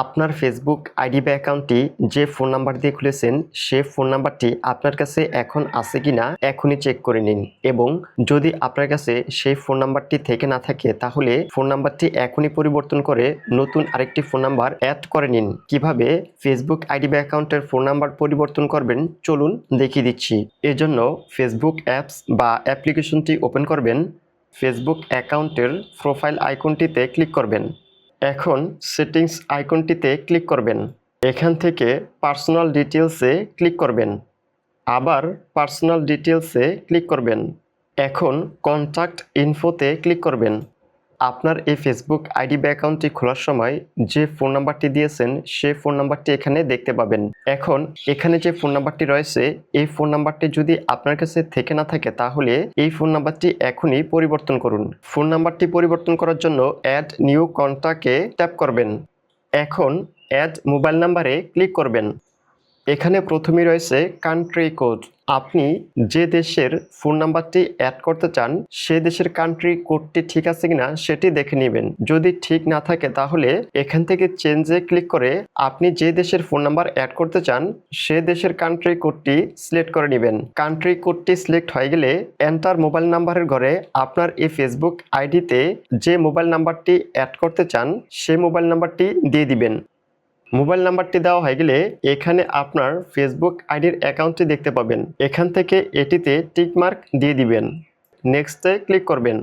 আপনার Facebook ID বা অ্যাকাউন্টটি যে ফোন নাম্বার দিয়ে খুলেছেন সে ফোন নাম্বারটি আপনার কাছে এখন আছে কিনা এখনই চেক করে নিন এবং যদি আপনার কাছে সেই ফোন নাম্বারটি থেকে না থাকে তাহলে ফোন নাম্বারটি এখনই পরিবর্তন করে নতুন আরেকটি ফোন নাম্বার অ্যাড করে নিন। কিভাবে ফেসবুক আইডি বা অ্যাকাউন্টের ফোন নাম্বার পরিবর্তন করবেন চলুন দেখিয়ে দিচ্ছি। এজন্য ফেসবুক অ্যাপস বা অ্যাপ্লিকেশনটি ওপেন করবেন, ফেসবুক অ্যাকাউন্টের প্রোফাইল আইকনটিতে ক্লিক করবেন। এখন সেটিংস আইকনটিতে ক্লিক করবেন। এখান থেকে পার্সোনাল ডিটেলসে ক্লিক করবেন, আবার পার্সোনাল ডিটেলসে ক্লিক করবেন। এখন কন্ট্যাক্ট ইনফোতে ক্লিক করবেন। আপনার এই ফেসবুক আইডি বা অ্যাকাউন্টটি খোলার সময় যে ফোন নাম্বারটি দিয়েছেন সেই ফোন নাম্বারটি এখানে দেখতে পাবেন। এখন এখানে যে ফোন নাম্বারটি রয়েছে এই ফোন নাম্বারটি যদি আপনার কাছে থেকে না থাকে তাহলে এই ফোন নাম্বারটি এখনই পরিবর্তন করুন। ফোন নাম্বারটি পরিবর্তন করার জন্য অ্যাড নিউ কন্ট্যাক্টে ট্যাপ করবেন। এখন অ্যাড মোবাইল নাম্বারে ক্লিক করবেন। এখানে প্রথমেই রয়েছে কান্ট্রি কোড। আপনি যে দেশের ফোন নাম্বারটি অ্যাড করতে চান সে দেশের কান্ট্রি কোডটি ঠিক আছে কিনা সেটি দেখে নেবেন। যদি ঠিক না থাকে তাহলে এখান থেকে চেঞ্জে ক্লিক করে আপনি যে দেশের ফোন নাম্বার অ্যাড করতে চান সে দেশের কান্ট্রি কোডটি সিলেক্ট করে নেবেন। কান্ট্রি কোডটি সিলেক্ট হয়ে গেলে এন্টার মোবাইল নাম্বারের ঘরে আপনার এই ফেসবুক আইডিতে যে মোবাইল নাম্বারটি অ্যাড করতে চান সেই মোবাইল নাম্বারটি দিয়ে দিবেন। মোবাইল নাম্বারটি দেওয়া হয়ে গেলে এখানে আপনার ফেসবুক আইডির অ্যাকাউন্টটি দেখতে পাবেন। এখান থেকে এটিতে টিকমার্ক দিয়ে দিবেন, নেক্সটে ক্লিক করবেন।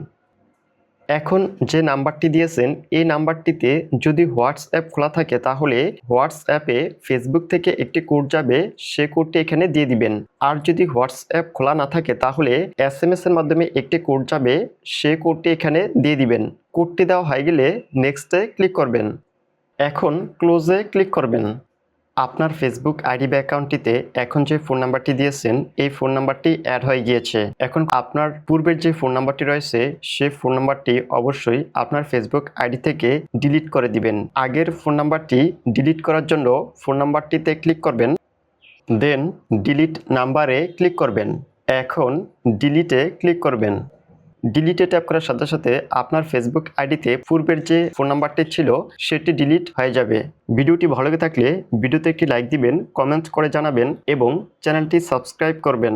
এখন যে নাম্বারটি দিয়েছেন এই নাম্বারটিতে যদি হোয়াটসঅ্যাপ খোলা থাকে তাহলে হোয়াটসঅ্যাপে ফেসবুক থেকে একটি কোড যাবে, সে কোডটি এখানে দিয়ে দিবেন। আর যদি হোয়াটসঅ্যাপ খোলা না থাকে তাহলে SMS এর মাধ্যমে একটি কোড যাবে, সে কোডটি এখানে দিয়ে দিবেন। কোডটি দেওয়া হয়ে গেলে নেক্সটে ক্লিক করবেন। এখন ক্লোজে ক্লিক করবেন। আপনার ফেসবুক আইডি বা অ্যাকাউন্টটিতে এখন যে ফোন নাম্বারটি দিয়েছেন এই ফোন নাম্বারটি অ্যাড হয়ে গিয়েছে। এখন আপনার পূর্বের যে ফোন নাম্বারটি রয়েছে সেই ফোন নাম্বারটি অবশ্যই আপনার ফেসবুক আইডি থেকে ডিলিট করে দিবেন। আগের ফোন নাম্বারটি ডিলিট করার জন্য ফোন নাম্বারটিতে ক্লিক করবেন, দেন ডিলিট নাম্বারে ক্লিক করবেন। এখন ডিলিটে ক্লিক করবেন। ডিলিটে ট্যাপ করার সাথে সাথে আপনার ফেসবুক আইডিতে পূর্বের যে ফোন নাম্বারটি ছিল সেটি ডিলিট হয়ে যাবে। ভিডিওটি ভালো লেগে থাকলে ভিডিওতে একটি লাইক দিবেন, কমেন্ট করে জানাবেন এবং চ্যানেলটি সাবস্ক্রাইব করবেন।